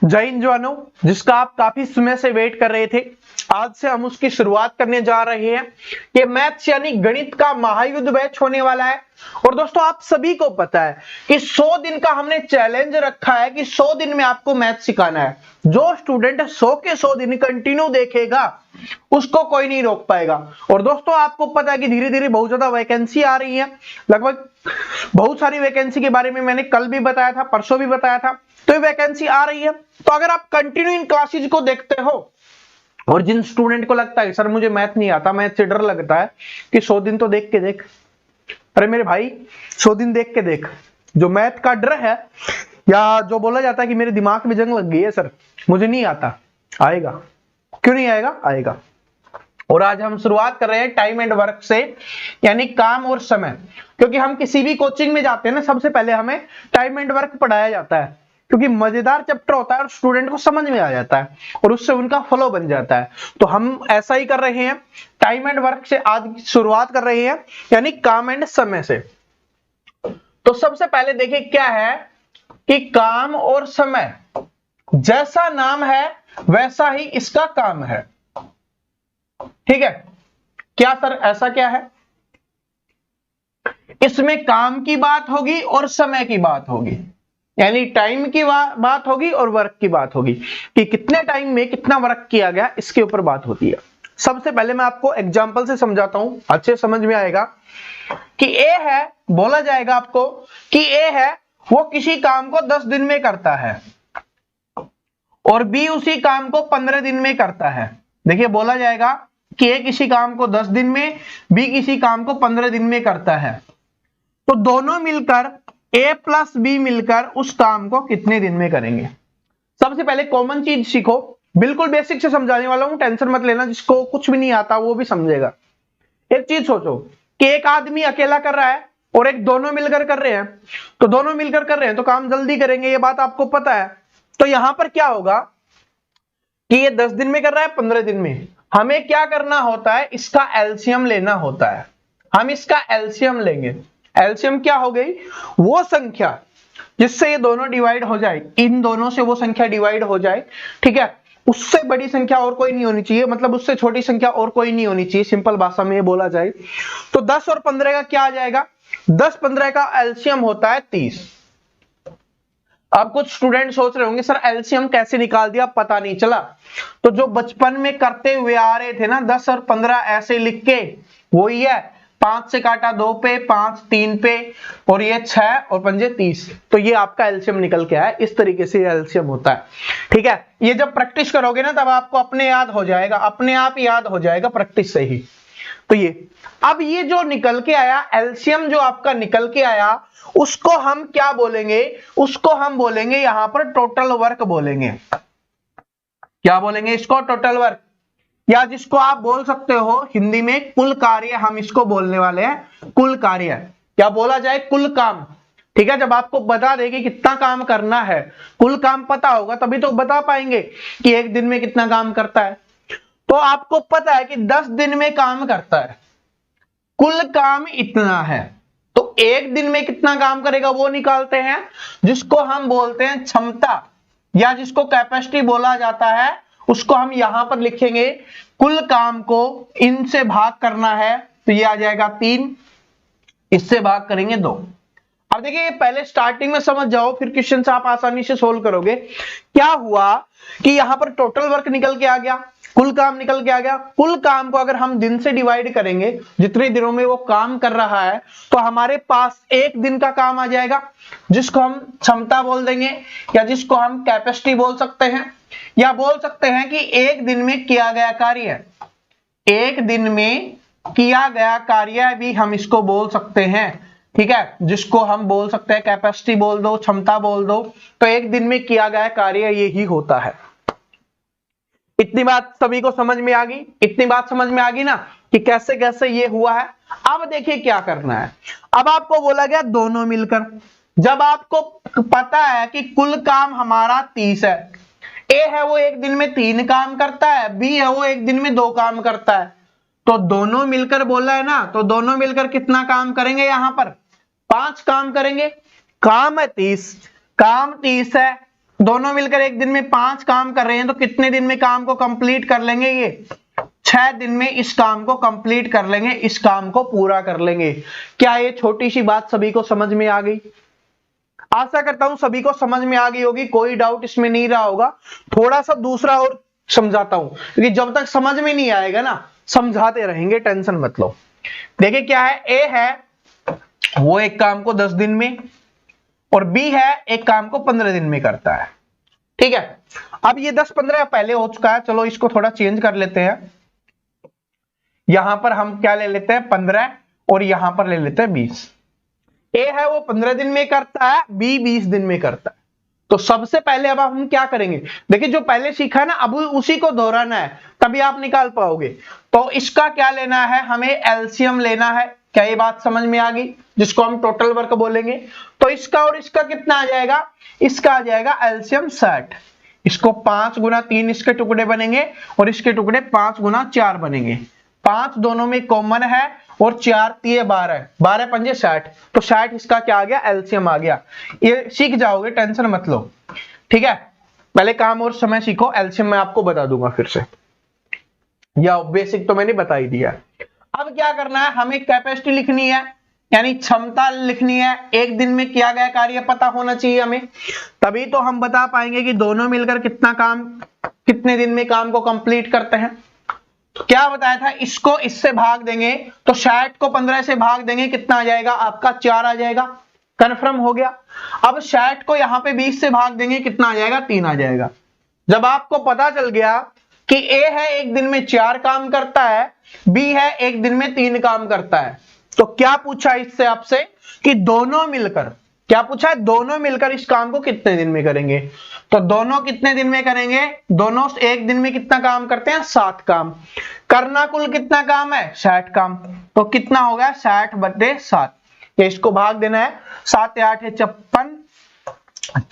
जय हिंद जवानों, जिसका आप काफी समय से वेट कर रहे थे। आज से हम उसकी शुरुआत करने जा रहे हैं। ये मैथ्स यानी गणित का महायुद्ध बैच होने वाला है। और दोस्तों, आप सभी को पता है कि 100 दिन का हमने चैलेंज रखा है कि 100 दिन में आपको मैथ सिखाना है। जो स्टूडेंट 100 के 100 दिन कंटिन्यू देखेगा उसको कोई नहीं रोक पाएगा। और दोस्तों, आपको पता है कि धीरे धीरे बहुत ज्यादा वैकेंसी आ रही है। लगभग बहुत सारी वैकेंसी के बारे में मैंने कल भी बताया था, परसों भी बताया था। तो ये वैकेंसी आ रही है। तो अगर आप कंटिन्यू इन क्लासेज को देखते हो, और जिन स्टूडेंट को लगता है सर मुझे मैथ नहीं आता, मैथ से डर लगता है, कि 100 दिन तो देख के देख। अरे मेरे भाई, 100 दिन देख के देख। जो मैथ का डर है, या जो बोला जाता है कि मेरे दिमाग में जंग लग गई है सर, मुझे नहीं आता, आएगा। क्यों नहीं आएगा? आएगा। और आज हम शुरुआत कर रहे हैं टाइम एंड वर्क से, यानी काम और समय। क्योंकि हम किसी भी कोचिंग में जाते हैं ना, सबसे पहले हमें टाइम एंड वर्क पढ़ाया जाता है, क्योंकि मजेदार चैप्टर होता है और स्टूडेंट को समझ में आ जाता है और उससे उनका फ्लो बन जाता है। तो हम ऐसा ही कर रहे हैं, टाइम एंड वर्क से आज शुरुआत कर रहे हैं, यानी काम एंड समय से। तो सबसे पहले देखिए क्या है कि काम और समय, जैसा नाम है वैसा ही इसका काम है। ठीक है? क्या सर, ऐसा क्या है? इसमें काम की बात होगी और समय की बात होगी, यानी टाइम की बात होगी और वर्क की बात होगी, कि कितने टाइम में कितना वर्क किया गया, इसके ऊपर बात होती है। सबसे पहले मैं आपको एग्जांपल से समझाता हूं, अच्छे समझ में आएगा। कि ए है, बोला जाएगा आपको कि ए है वो किसी काम को 10 दिन में करता है और बी उसी काम को 15 दिन में करता है। देखिए, बोला जाएगा कि ए किसी काम को 10 दिन में, बी किसी काम को 15 दिन में करता है। तो दोनों मिलकर, ए प्लस बी मिलकर उस काम को कितने दिन में करेंगे? सबसे पहले कॉमन चीज सीखो, बिल्कुल बेसिक से समझाने वाला हूं, टेंशन मत लेना। जिसको कुछ भी नहीं आता वो भी समझेगा। एक चीज सोचो कि एक आदमी अकेला कर रहा है और एक दोनों मिलकर कर रहे हैं। तो दोनों मिलकर कर रहे हैं तो काम जल्दी करेंगे, ये बात आपको पता है। तो यहां पर क्या होगा कि ये 10 दिन में कर रहा है, 15 दिन में। हमें क्या करना होता है? इसका एलसीएम लेना होता है। हम इसका एलसीएम लेंगे। एलसीएम क्या हो गई? वो संख्या जिससे ये दोनों डिवाइड हो जाए, इन दोनों से वो संख्या डिवाइड हो जाए। ठीक है? उससे बड़ी संख्या और कोई नहीं होनी चाहिए, मतलब उससे छोटी संख्या और कोई नहीं होनी चाहिए, सिंपल भाषा में ये बोला जाए। तो 10 और 15 का क्या आ जाएगा? 10-15 का एलसीएम होता है 30। अब कुछ स्टूडेंट सोच रहे होंगे सर एलसीएम कैसे निकाल दिया, पता नहीं चला। तो जो बचपन में करते हुए आ रहे थे ना, 10 और 15 ऐसे लिख के, वही है। 5 से काटा 2 पे, 5 3 पे, और ये 6 और 5 30। तो ये आपका एलसीएम निकल के आया। इस तरीके से एलसीएम होता है। ठीक है? ये जब प्रैक्टिस करोगे ना, तब आपको अपने याद हो जाएगा, अपने आप याद हो जाएगा प्रैक्टिस से ही। तो ये अब ये जो निकल के आया एलसीएम, जो आपका निकल के आया, उसको हम क्या बोलेंगे? उसको हम बोलेंगे यहां पर टोटल वर्क बोलेंगे। क्या बोलेंगे इसको? टोटल वर्क, या जिसको आप बोल सकते हो हिंदी में कुल कार्य। हम इसको बोलने वाले हैं कुल कार्य, क्या बोला जाए? कुल काम। ठीक है? जब आपको बता देगी कितना काम करना है, कुल काम पता होगा तभी तो बता पाएंगे कि एक दिन में कितना काम करता है। तो आपको पता है कि 10 दिन में काम करता है, कुल काम इतना है। तो एक दिन में कितना काम करेगा वो निकालते हैं, जिसको हम बोलते हैं क्षमता, या जिसको कैपेसिटी बोला जाता है। उसको हम यहां पर लिखेंगे, कुल काम को इनसे भाग करना है, तो ये आ जाएगा 3, इससे भाग करेंगे 2। अब देखिए, पहले स्टार्टिंग में समझ जाओ, फिर क्वेश्चन से आप आसानी से सोल्व करोगे। क्या हुआ कि यहां पर टोटल वर्क निकल के आ गया, कुल काम निकल के आ गया। कुल काम को अगर हम दिन से डिवाइड करेंगे, जितने दिनों में वो काम कर रहा है, तो हमारे पास एक दिन का काम आ जाएगा, जिसको हम क्षमता बोल देंगे, या जिसको हम कैपेसिटी बोल सकते हैं, या बोल सकते हैं कि एक दिन में किया गया कार्य। एक दिन में किया गया कार्य भी हम इसको बोल सकते हैं। ठीक है? जिसको हम बोल सकते हैं कैपेसिटी बोल दो, क्षमता बोल दो। तो एक दिन में किया गया कार्य यही होता है। इतनी बात सभी को समझ में आ गई? इतनी बात समझ में आ गई ना कि कैसे कैसे ये हुआ है। अब देखिए क्या करना है। अब आपको बोला गया दोनों मिलकर, जब आपको पता है कि कुल काम हमारा 30 है, ए है वो एक दिन में 3 काम करता है, बी है वो एक दिन में 2 काम करता है, तो दोनों मिलकर बोला है ना, तो दोनों मिलकर कितना काम करेंगे? यहां पर 5 काम करेंगे। काम है 30, काम 30 है, दोनों मिलकर एक दिन में 5 काम कर रहे हैं, तो कितने दिन में काम को कंप्लीट कर लेंगे? ये 6 दिन में इस काम को कंप्लीट कर लेंगे, इस काम को पूरा कर लेंगे। क्या ये छोटी सी बात सभी को समझ में आ गई? आशा करता हूं सभी को समझ में आ गई होगी, कोई डाउट इसमें नहीं रहा होगा। थोड़ा सा दूसरा और समझाता हूं, क्योंकि जब तक समझ में नहीं आएगा ना, समझाते रहेंगे, टेंशन मत लो। देखिए क्या है, ए है वो एक काम को 10 दिन में, और बी है एक काम को 15 दिन में करता है। ठीक है, अब ये 10-15 पहले हो चुका है, चलो इसको थोड़ा चेंज कर लेते हैं। यहां पर हम क्या ले लेते हैं? 15, और यहां पर ले लेते हैं 20। ए है वो 15 दिन में करता है, बी 20 दिन में करता है। तो सबसे पहले अब हम क्या करेंगे? देखिए जो पहले सीखा है ना, अब उसी को दोहराना है, तभी आप निकाल पाओगे। तो इसका क्या लेना है? हमें एलसीएम लेना है। क्या ये बात समझ में आ गई? जिसको हम टोटल वर्क बोलेंगे। तो इसका और इसका कितना आ जाएगा? इसका आ जाएगा एलसीएम 60। इसको 5 गुना 3 इसके टुकड़े बनेंगे, और इसके टुकड़े 5 गुना 4 बनेंगे। 5 दोनों में कॉमन है, और 4 3 12, 12 पंजे 60। तो 60 इसका क्या आ गया? एलसीएम आ गया। ये सीख जाओगे, टेंशन मत लो। ठीक है, पहले काम और समय सीखो, एलसीएम मैं आपको बता दूंगा फिर से, या बेसिक तो मैंने बता ही दिया। अब क्या करना है? हमें कैपेसिटी लिखनी है, यानी क्षमता लिखनी है। एक दिन में किया गया कार्य पता होना चाहिए हमें, तभी तो हम बता पाएंगे कि दोनों मिलकर कितना काम, कितने दिन में काम को कंप्लीट करते हैं। तो क्या बताया था? इसको इससे भाग देंगे, तो 60 को 15 से भाग देंगे, कितना आ जाएगा आपका? 4 आ जाएगा। कंफर्म हो गया। अब 60 को यहां पे 20 से भाग देंगे, कितना आ जाएगा? 3 आ जाएगा। जब आपको पता चल गया कि ए है एक दिन में 4 काम करता है, बी है एक दिन में 3 काम करता है, तो क्या पूछा इससे आपसे? कि दोनों मिलकर, क्या पूछा है? दोनों मिलकर इस काम को कितने दिन में करेंगे। तो दोनों कितने दिन में करेंगे? दोनों एक दिन में कितना काम करते हैं? 7 काम। करना कुल कितना काम है? 60 काम। तो कितना हो गया? 60/7। ये इसको भाग देना है, 7 8 है 56,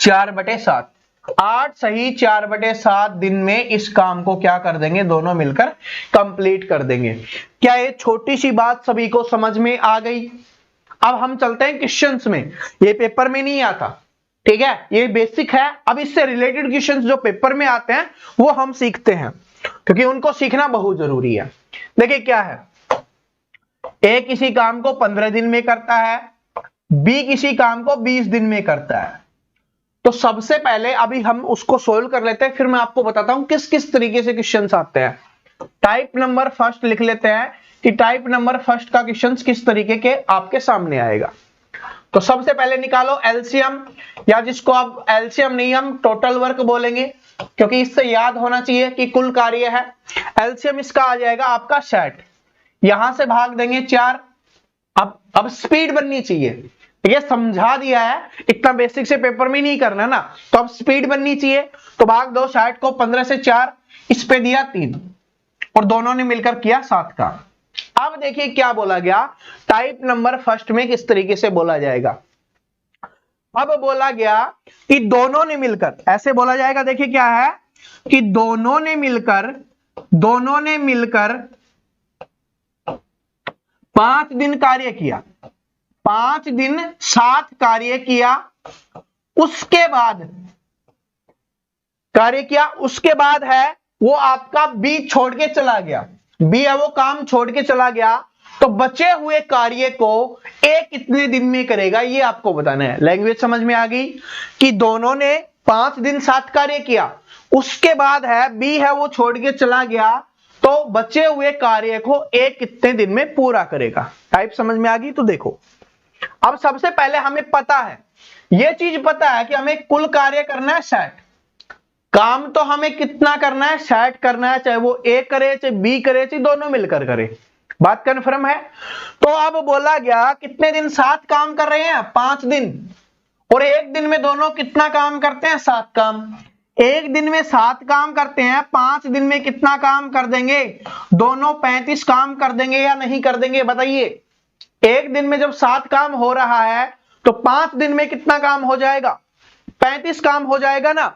4/7। 8 सही 4/7 दिन में इस काम को क्या कर देंगे? दोनों मिलकर कंप्लीट कर देंगे। क्या ये छोटी सी बात सभी को समझ में आ गई? अब हम चलते हैं क्वेश्चंस में, ये पेपर में नहीं आता। ठीक है, ये बेसिक है। अब इससे रिलेटेड क्वेश्चंस जो पेपर में आते हैं वो हम सीखते हैं, क्योंकि उनको सीखना बहुत जरूरी है। देखिए क्या है, ए किसी काम को 15 दिन में करता है, बी किसी काम को 20 दिन में करता है। तो सबसे पहले अभी हम उसको सोल्व कर लेते हैं, फिर मैं आपको बताता हूं किस किस तरीके से क्वेश्चंस आते हैं। टाइप नंबर फर्स्ट लिख लेते हैं कि टाइप नंबर फर्स्ट का क्वेश्चन किस तरीके के आपके सामने आएगा। तो सबसे पहले निकालो एलसीएम, या जिसको आप एलसीएम नहीं हम टोटल वर्क बोलेंगे, क्योंकि इससे याद होना चाहिए कि कुल कार्य है। एलसीएम इसका आ जाएगा आपका 60, यहां से भाग देंगे 4। अब स्पीड बननी चाहिए, ये समझा दिया है, इतना बेसिक से पेपर में नहीं करना ना, तो अब स्पीड बननी चाहिए। तो भाग दो 60 को 15 से 4, इस पे दिया 3, और दोनों ने मिलकर किया 7 का। अब देखिए क्या बोला गया, टाइप नंबर फर्स्ट में किस तरीके से बोला जाएगा। अब बोला गया कि दोनों ने मिलकर, ऐसे बोला जाएगा। देखिए क्या है कि दोनों ने मिलकर 5 दिन कार्य किया, 5 दिन 7 कार्य किया, उसके बाद कार्य किया, उसके बाद है वो आपका बी छोड़ के चला गया, बी है वो काम छोड़ के चला गया। तो बचे हुए कार्य को ए कितने दिन में करेगा, ये आपको बताना है। लैंग्वेज समझ में आ गई कि दोनों ने 5 दिन 7 कार्य किया, उसके बाद है बी है वो छोड़ के चला गया, तो बचे हुए कार्य को ए कितने दिन में पूरा करेगा। टाइप समझ में आ गई। तो देखो, अब सबसे पहले हमें पता है, यह चीज पता है कि हमें कुल कार्य करना है 60। काम तो हमें कितना करना है? 60 करना है, चाहे वो ए करे चाहे बी करे चाहे दोनों मिलकर करे। बात कन्फर्म है। तो अब बोला गया कितने दिन 7 काम कर रहे हैं? 5 दिन। और एक दिन में दोनों कितना काम करते हैं? 7 काम। एक दिन में 7 काम करते हैं, 5 दिन में कितना काम कर देंगे? दोनों 35 काम कर देंगे या नहीं कर देंगे? बताइए। एक दिन में जब 7 काम हो रहा है तो 5 दिन में कितना काम हो जाएगा? 35 काम हो जाएगा ना।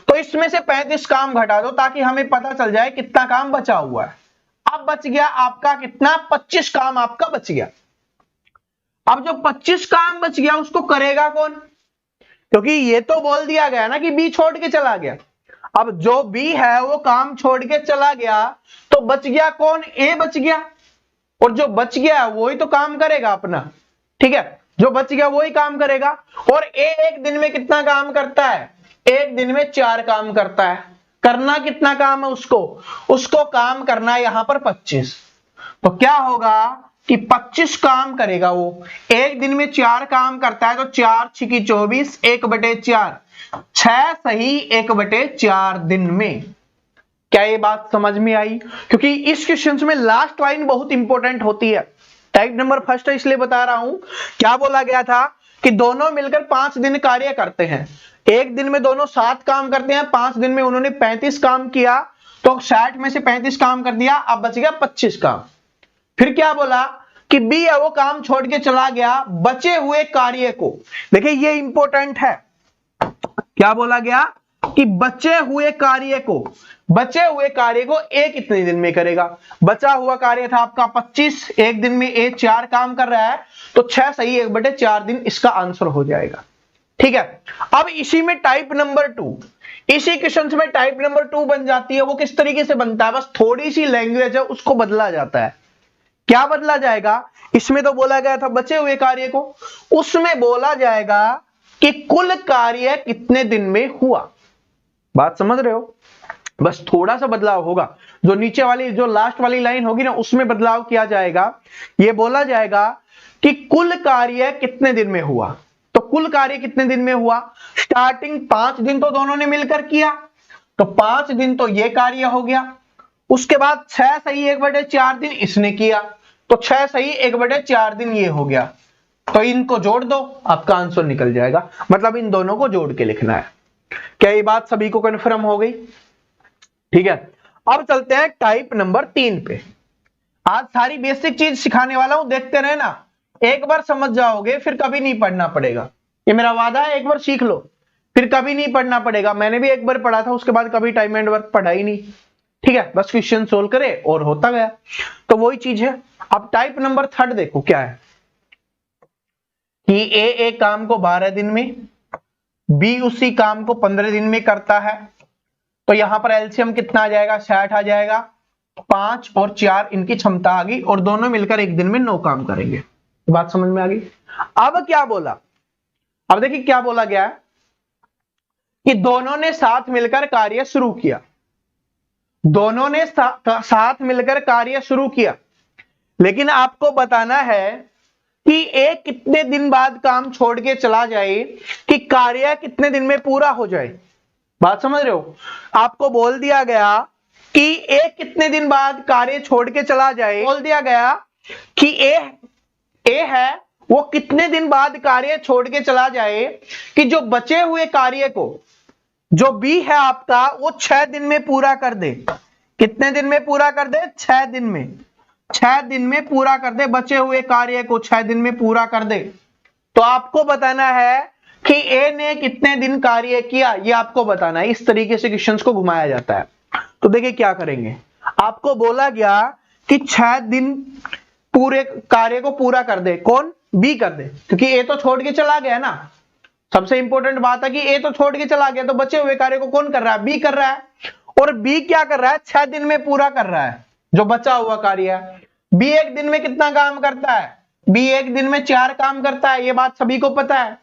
तो इसमें से 35 काम घटा दो ताकि हमें पता चल जाए कितना काम बचा हुआ है। अब बच गया आपका कितना? 25 काम आपका बच गया। अब जो 25 काम बच गया उसको करेगा कौन? क्योंकि ये तो बोल दिया गया ना कि बी छोड़ के चला गया। अब जो बी है वो काम छोड़ के चला गया, तो बच गया कौन? ए बच गया, और जो बच गया वही तो काम करेगा अपना। ठीक है, जो बच गया वही काम करेगा। और ए एक दिन में कितना काम करता है? एक दिन में 4 काम करता है। करना कितना काम है उसको? उसको काम करना है यहां पर 25। तो क्या होगा कि 25 काम करेगा वो। एक दिन में 4 काम करता है, तो 4 छिकी 24, 1/4, 6 सही 1/4 दिन में। क्या ये बात समझ में आई? क्योंकि इस क्वेश्चन में लास्ट लाइन बहुत इंपॉर्टेंट होती है। टाइप नंबर फर्स्ट है इसलिए बता रहा हूं। क्या बोला गया था कि दोनों मिलकर 5 दिन कार्य करते हैं। एक दिन में दोनों 7 काम करते हैं, 5 दिन में उन्होंने 35 काम किया, तो 60 में से 35 काम कर दिया, अब बच गया 25 काम। फिर क्या बोला कि बी है वो काम छोड़ के चला गया, बचे हुए कार्य को, देखिए ये इंपॉर्टेंट है, क्या बोला गया कि बचे हुए कार्य को ए कितने दिन में करेगा? बचा हुआ कार्य था आपका 25, एक दिन में ए 4 काम कर रहा है, तो 6 सही 1/4 दिन इसका आंसर हो जाएगा। ठीक है, अब इसी में टाइप नंबर 2, इसी क्वेश्चन में टाइप नंबर 2 बन जाती है। वो किस तरीके से बनता है? बस थोड़ी सी लैंग्वेज है उसको बदला जाता है। क्या बदला जाएगा? इसमें तो बोला गया था बचे हुए कार्य को, उसमें बोला जाएगा कि कुल कार्य कितने दिन में हुआ। बात समझ रहे हो? बस थोड़ा सा बदलाव होगा, जो नीचे वाली जो लास्ट वाली लाइन होगी ना उसमें बदलाव किया जाएगा। यह बोला जाएगा कि कुल कार्य कितने दिन में हुआ। तो कुल कार्य कितने दिन में हुआ? स्टार्टिंग 5 दिन तो दोनों ने मिलकर किया, तो 5 दिन तो यह कार्य हो गया। उसके बाद 6 सही 1/4 दिन इसने किया, तो 6 सही 1/4 दिन ये हो गया। तो इनको जोड़ दो, आपका आंसर निकल जाएगा। मतलब इन दोनों को जोड़ के लिखना है। क्या ये बात सभी को कन्फर्म हो गई? ठीक है, अब चलते हैं टाइप नंबर 3 पे। आज सारी बेसिक चीज सिखाने वाला हूं, देखते रहे ना, एक बार समझ जाओगे फिर कभी नहीं पढ़ना पड़ेगा। ये मेरा वादा है, एक बार सीख लो फिर कभी नहीं पढ़ना पड़ेगा। मैंने भी एक बार पढ़ा था, उसके बाद कभी टाइम एंड वर्क पढ़ा ही नहीं। ठीक है, बस क्वेश्चन सोल्व करे और होता गया, तो वही चीज है। अब टाइप नंबर 3 देखो क्या है कि ए एक काम को 12 दिन में, बी उसी काम को 15 दिन में करता है। तो यहां पर एलसीएम कितना आ जाएगा? 60 आ जाएगा। 5 और 4 इनकी क्षमता आ गई, और दोनों मिलकर एक दिन में 9 काम करेंगे। बात समझ में आ गई? अब क्या बोला? अब देखिए क्या बोला गया है कि दोनों ने साथ मिलकर कार्य शुरू किया। दोनों ने साथ मिलकर कार्य शुरू किया, लेकिन आपको बताना है कि एक कितने दिन बाद काम छोड़ के चला जाए कि कार्य कितने दिन में पूरा हो जाए। बात समझ रहे हो? आपको बोल दिया गया कि एक कितने दिन बाद कार्य छोड़ के चला जाए। बोल दिया गया कि ए है वो कितने दिन बाद कार्य छोड़ के चला जाए कि जो बचे हुए कार्य को जो बी है आपका वो 6 दिन में पूरा कर दे। कितने दिन में पूरा कर दे? 6 दिन में। 6 दिन में पूरा कर दे, बचे हुए कार्य को 6 दिन में पूरा कर दे। तो आपको बताना है कि ए ने कितने दिन कार्य किया, ये आपको बताना है। इस तरीके से क्वेश्चंस को घुमाया जाता है। तो देखिए क्या करेंगे, आपको बोला गया कि 6 दिन पूरे कार्य को पूरा कर दे। कौन? बी कर दे, क्योंकि ए तो छोड़ के चला गया ना। सबसे इंपॉर्टेंट बात है कि ए तो छोड़ के चला गया, तो बचे हुए कार्य को कौन कर रहा है? बी कर रहा है। और बी क्या कर रहा है? 6 दिन में पूरा कर रहा है जो बचा हुआ कार्य है। बी एक दिन में कितना काम करता है? बी एक दिन में 4 काम करता है। ये बात सभी को पता है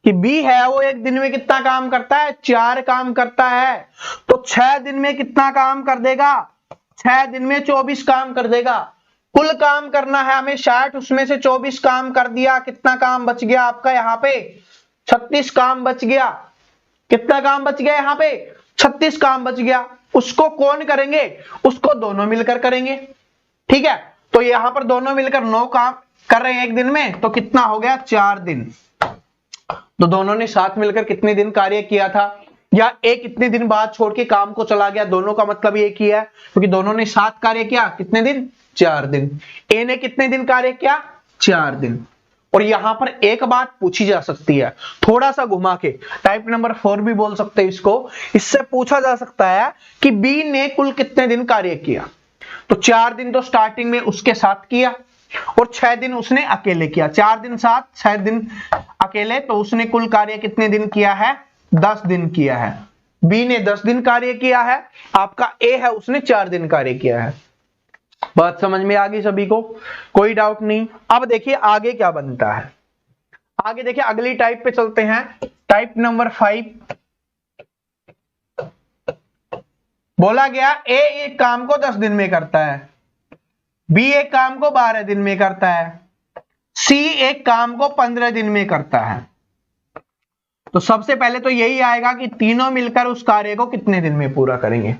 कि बी है वो एक दिन में कितना काम करता है? 4 काम करता है। तो 6 दिन में कितना काम कर देगा? 6 दिन में 24 काम कर देगा। कुल काम करना है हमें 60, उसमें से 24 काम कर दिया। कितना काम बच गया आपका यहाँ पे? 36 काम बच गया। कितना काम बच गया यहाँ पे? 36 काम बच गया। उसको कौन करेंगे? उसको दोनों मिलकर करेंगे। ठीक है, तो यहां पर दोनों मिलकर 9 काम कर रहे हैं एक दिन में, तो कितना हो गया? 4 दिन। तो दोनों ने साथ मिलकर कितने दिन कार्य किया था, या एक कितने दिन बाद छोड़ के काम को चला गया। दोनों का मतलब एक ही है, क्योंकि दोनों ने साथ कार्य किया। कितने दिन? 4 दिन। ए ने कितने दिन कार्य किया? 4 दिन। और यहां पर एक बात पूछी जा सकती है, थोड़ा सा घुमा के, टाइप नंबर 4 भी बोल सकते हैं इसको। इससे पूछा जा सकता है कि बी ने कुल कितने दिन कार्य किया। तो 4 दिन तो स्टार्टिंग में उसके साथ किया, और 6 दिन उसने अकेले किया। 4 दिन साथ, 6 दिन अकेले, तो उसने कुल कार्य कितने दिन किया है? 10 दिन किया है। बी ने 10 दिन कार्य किया है, आपका ए है उसने 4 दिन कार्य किया है। बात समझ में आ गई सभी को? कोई डाउट नहीं। अब देखिए आगे क्या बनता है। आगे देखिए अगली टाइप पे चलते हैं। टाइप नंबर 5, बोला गया ए एक काम को 10 दिन में करता है, बी एक काम को 12 दिन में करता है, सी एक काम को 15 दिन में करता है। तो सबसे पहले तो यही आएगा कि तीनों मिलकर उस कार्य को कितने दिन में पूरा करेंगे।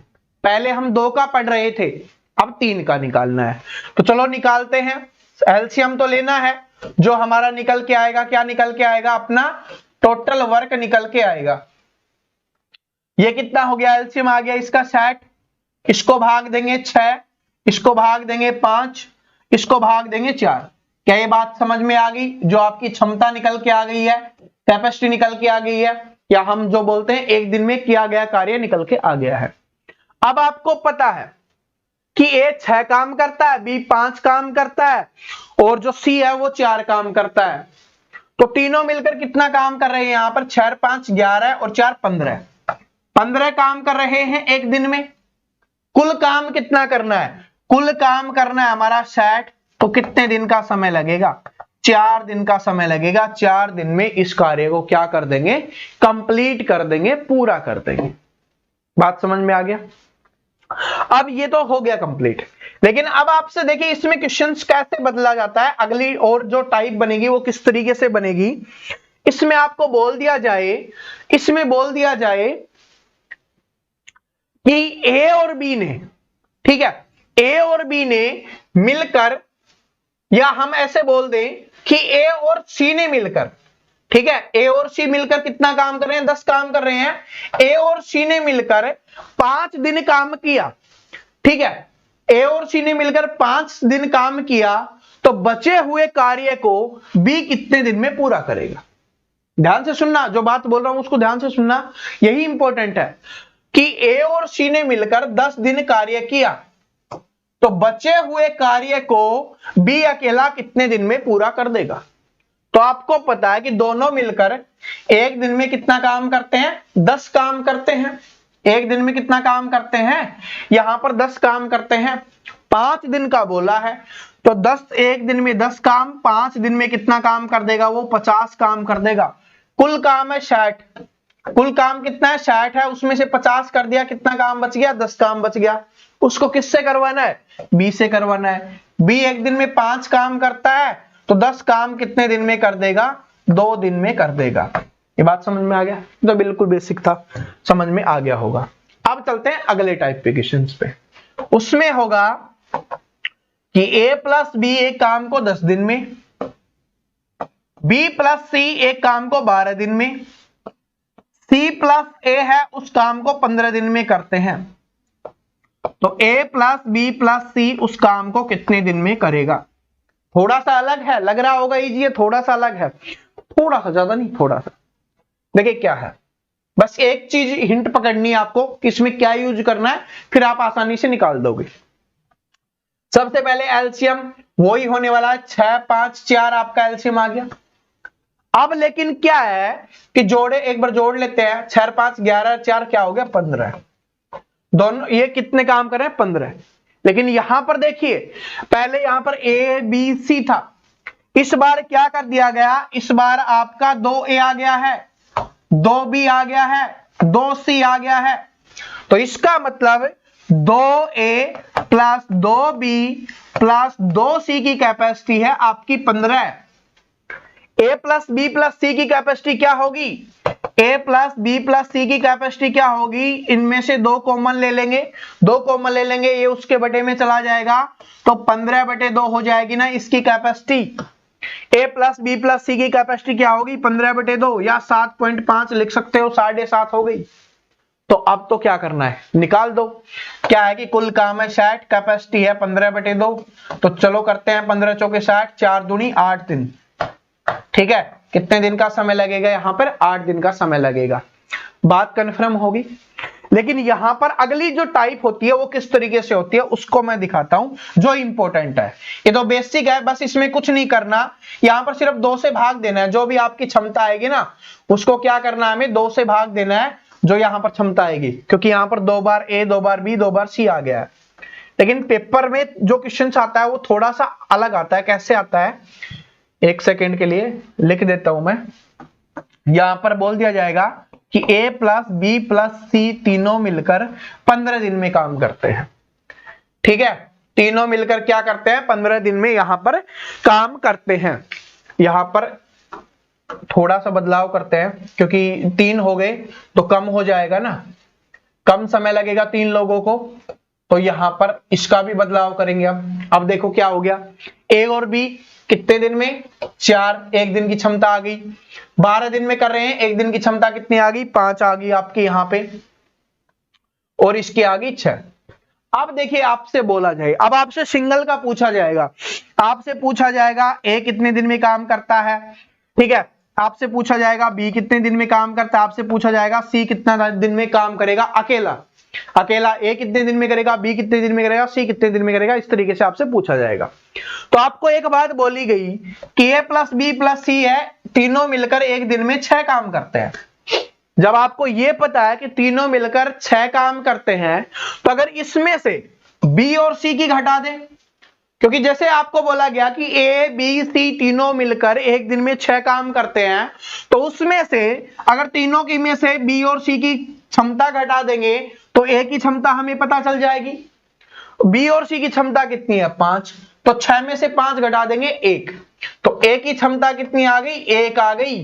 पहले हम 2 का पढ़ रहे थे, अब 3 का निकालना है। तो चलो निकालते हैं। एलसीएम तो लेना है। जो हमारा निकल के आएगा, क्या निकल के आएगा? अपना टोटल वर्क निकल के आएगा। ये कितना हो गया? एलसीएम आ गया इसका 60। इसको भाग देंगे 6, इसको भाग देंगे 5, इसको भाग देंगे 4। क्या ये बात समझ में आ गई? जो आपकी क्षमता निकल के आ गई है, कैपेसिटी निकल के आ गई है, या हम जो बोलते हैं एक दिन में किया गया कार्य निकल के आ गया है। अब आपको पता है कि ए 6 काम करता है, बी 5 काम करता है, और जो सी है वो 4 काम करता है। तो तीनों मिलकर कितना काम कर रहे हैं? यहां पर 6 5 11 और 4 15। 15 काम कर रहे हैं एक दिन में। कुल काम कितना करना है? कुल काम करना है हमारा 60। तो कितने दिन का समय लगेगा? 4 दिन का समय लगेगा। 4 दिन में इस कार्य को क्या कर देंगे? कंप्लीट कर देंगे, पूरा कर देंगे। बात समझ में आ गया? अब ये तो हो गया कंप्लीट। लेकिन अब आपसे देखिए इसमें क्वेश्चंस कैसे बदला जाता है। अगली और जो टाइप बनेगी वो किस तरीके से बनेगी। इसमें आपको बोल दिया जाए, इसमें बोल दिया जाए कि ए और बी ने, ठीक है, ए और बी ने मिलकर, या हम ऐसे बोल दें कि ए और सी ने मिलकर, ठीक है, ए और सी मिलकर कितना काम कर रहे हैं? 10 काम कर रहे हैं। ए और सी ने मिलकर 5 दिन काम किया, ठीक है, ए और सी ने मिलकर 5 दिन काम किया, तो बचे हुए कार्य को बी कितने दिन में पूरा करेगा? ध्यान से सुनना, जो बात बोल रहा हूं उसको ध्यान से सुनना, यही इंपॉर्टेंट है कि ए और सी ने मिलकर 10 दिन कार्य किया, तो बचे हुए कार्य को बी अकेला कितने दिन में पूरा कर देगा। तो आपको पता है कि दोनों मिलकर एक दिन में कितना काम करते हैं? 10 काम करते हैं। एक दिन में कितना काम करते हैं? यहां पर 10 काम करते हैं। 5 दिन का बोला है, तो 10 एक दिन में 10 काम, 5 दिन में कितना काम कर देगा? वो 50 काम कर देगा। कुल काम है 60। कुल काम कितना है? 60 है, उसमें से 50 कर दिया, कितना काम बच गया? 10 काम बच गया। उसको किससे करवाना है? बी से करवाना है। बी एक दिन में 5 काम करता है, तो 10 काम कितने दिन में कर देगा? 2 दिन में कर देगा। ये बात समझ में आ गया? तो बिल्कुल बेसिक था, समझ में आ गया होगा। अब चलते हैं अगले टाइप के क्वेश्चंस पे। उसमें होगा कि ए प्लस बी एक काम को 10 दिन में, बी प्लस सी एक काम को 12 दिन में, सी प्लस ए है उस काम को 15 दिन में करते हैं। तो ए प्लस बी प्लस सी उस काम को कितने दिन में करेगा? थोड़ा सा अलग है, लग रहा होगा इजी है, थोड़ा सा अलग है, थोड़ा सा, ज्यादा नहीं, थोड़ा सा। देखिए क्या है, बस एक चीज हिंट पकड़नी है आपको कि इसमें क्या यूज करना है, फिर आप आसानी से निकाल दोगे। सबसे पहले एलसीएम वही होने वाला है, 6 5 4 आपका एलसीएम आ गया। अब लेकिन क्या है कि जोड़े, एक बार जोड़ लेते हैं, 6 5 11 4 क्या हो गया? 15। दोनों ये कितने काम कर रहे हैं? 15। लेकिन यहां पर देखिए, पहले यहां पर ए बी सी था, इस बार क्या कर दिया गया? इस बार आपका 2A आ गया है, 2B आ गया है, 2C आ गया है। तो इसका मतलब 2A plus 2B plus 2C की कैपेसिटी है आपकी 15। A plus B plus C की कैपेसिटी क्या होगी? A plus B plus C की कैपेसिटी क्या होगी? इनमें से 2 कॉमन ले लेंगे, 2 कॉमन ले लेंगे, ये उसके बटे में चला जाएगा, तो 15/2 हो जाएगी ना इसकी capacity. A plus B plus C की कैपेसिटी क्या होगी? 15/2, या 7.5 लिख सकते हो, 7.5 हो गई। तो अब तो क्या करना है? निकाल दो। क्या है कि कुल काम है 60, कैपेसिटी है 15/2, तो चलो करते हैं 15 चौके 60, 4 दूनी 8 दिन। ठीक है, कितने दिन का समय लगेगा? यहां पर 8 दिन का समय लगेगा। बात कंफर्म होगी। लेकिन यहां पर अगली जो टाइप होती है वो किस तरीके से होती है उसको मैं दिखाता हूं जो इंपॉर्टेंट है। ये तो बेसिक है, बस इसमें कुछ नहीं करना, यहां पर सिर्फ 2 से भाग देना है। जो भी आपकी क्षमता आएगी ना उसको क्या करना है, हमें 2 से भाग देना है जो यहां पर क्षमता आएगी, क्योंकि यहां पर 2 बार ए 2 बार बी 2 बार सी आ गया है। लेकिन पेपर में जो क्वेश्चन आता है वो थोड़ा सा अलग आता है। कैसे आता है, एक सेकेंड के लिए लिख देता हूं मैं। यहां पर बोल दिया जाएगा कि a प्लस बी प्लस सी तीनों मिलकर 15 दिन में काम करते हैं। ठीक है, तीनों मिलकर क्या करते हैं, 15 दिन में यहां पर काम करते हैं। यहां पर थोड़ा सा बदलाव करते हैं, क्योंकि 3 हो गए तो कम हो जाएगा ना, कम समय लगेगा 3 लोगों को, तो यहां पर इसका भी बदलाव करेंगे। अब देखो क्या हो गया, ए और बी कितने दिन में, 4, एक दिन की क्षमता आ गई। 12 दिन में कर रहे हैं, एक दिन की क्षमता कितनी आ गई, 5 आ गई आपके यहां पे, और इसकी आ गई 6। अब देखिए आपसे बोला जाए, अब आपसे सिंगल का पूछा जाएगा, आपसे पूछा जाएगा ए कितने दिन में काम करता है, ठीक है, आपसे पूछा जाएगा बी कितने दिन में काम करता है, आपसे पूछा जाएगा सी कितना दिन में काम करेगा अकेला, अकेला ए कितने दिन में करेगा, बी कितने दिन में करेगा, सी कितने दिन में करेगा, इस तरीके से आपसे पूछा जाएगा। तो आपको एक बात बोली गई कि ए प्लस बी प्लस सी है, तीनों मिलकर एक दिन में 6 काम करते हैं। जब आपको यह पता है कि तीनों मिलकर 6 काम करते हैं, तो अगर इसमें से बी और सी की घटा दें, क्योंकि जैसे आपको बोला गया कि ए बी सी तीनों मिलकर एक दिन में 6 काम करते हैं, तो उसमें से अगर तीनों की में से बी और सी की क्षमता घटा देंगे तो ए की क्षमता हमें पता चल जाएगी। बी और सी की क्षमता कितनी है, 5, तो 6 में से 5 घटा देंगे 1, तो ए की क्षमता कितनी आ गई, 1 आ गई।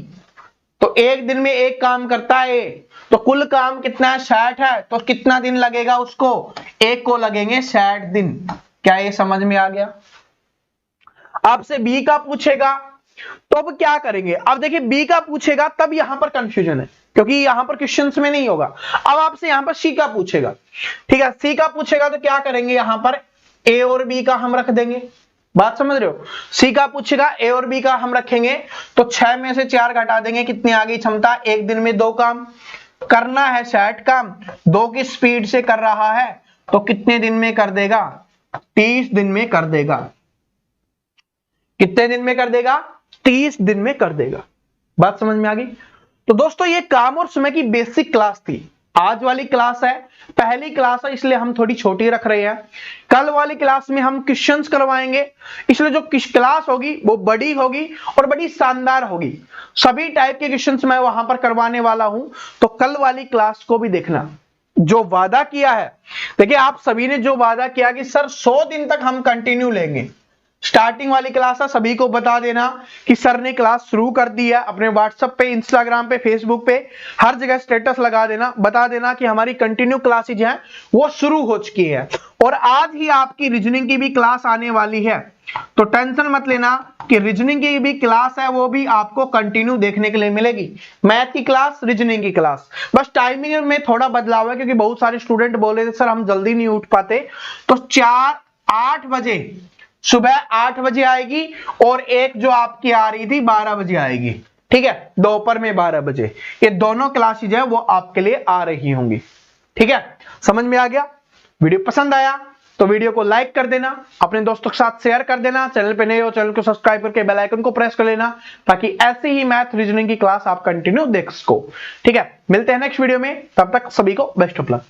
तो एक दिन में 1 काम करता है, तो कुल काम कितना है, 60 है, तो कितना दिन लगेगा उसको, 1 को लगेंगे 60 दिन। क्या ये समझ में आ गया। आपसे बी का पूछेगा तो अब क्या करेंगे, अब देखिए बी का पूछेगा तब यहां पर कंफ्यूजन है, क्योंकि यहां पर क्वेश्चंस में नहीं होगा। अब आपसे यहां पर सी का पूछेगा, ठीक है, सी का पूछेगा तो क्या करेंगे, यहां पर ए और बी का हम रख देंगे। बात समझ रहे हो, सी का पूछेगा ए और बी का हम रखेंगे, तो 6 में से 4 घटा देंगे, कितनी आ गई क्षमता, एक दिन में 2 काम करना है, 60 काम 2 की स्पीड से कर रहा है, तो कितने दिन में कर देगा, 30 दिन में कर देगा। कितने दिन में कर देगा, 30 दिन में कर देगा। बात समझ में आ गई। तो दोस्तों ये काम और समय की बेसिक क्लास थी। आज वाली क्लास है, पहली क्लास है, इसलिए हम थोड़ी छोटी रख रहे हैं। कल वाली क्लास में हम क्वेश्चंस करवाएंगे, इसलिए जो क्लास होगी वो बड़ी होगी और बड़ी शानदार होगी। सभी टाइप के क्वेश्चंस मैं वहां पर करवाने वाला हूं, तो कल वाली क्लास को भी देखना। जो वादा किया है, देखिए आप सभी ने जो वादा किया कि सर 100 दिन तक हम कंटिन्यू लेंगे, स्टार्टिंग वाली क्लास है, सभी को बता देना कि सर ने क्लास शुरू कर दी है। अपने व्हाट्सएप पे, इंस्टाग्राम पे, फेसबुक पे हर जगह स्टेटस लगा देना, बता देना कि हमारी कंटिन्यू क्लासेज हैं वो शुरू हो चुकी है। और आज ही आपकी रीजनिंग की भी क्लास आने वाली है, तो टेंशन मत लेना कि रीजनिंग की भी क्लास है वो भी आपको कंटिन्यू देखने के लिए मिलेगी। मैथ की क्लास, रीजनिंग की क्लास, बस टाइमिंग में थोड़ा बदलाव है, क्योंकि बहुत सारे स्टूडेंट बोले थे सर हम जल्दी नहीं उठ पाते, तो 8 बजे, सुबह 8 बजे आएगी, और एक जो आपकी आ रही थी 12 बजे आएगी, ठीक है, दोपहर में 12 बजे, ये दोनों क्लासेज है वो आपके लिए आ रही होंगी। ठीक है, समझ में आ गया। वीडियो पसंद आया तो वीडियो को लाइक कर देना, अपने दोस्तों के साथ शेयर कर देना, चैनल पे नए हो चैनल को सब्सक्राइब करके बेल आइकन को प्रेस कर लेना, ताकि ऐसे ही मैथ रीजनिंग की क्लास आप कंटिन्यू देख सको। ठीक है, मिलते हैं नेक्स्ट वीडियो में, तब तक सभी को बेस्ट ऑफ लक।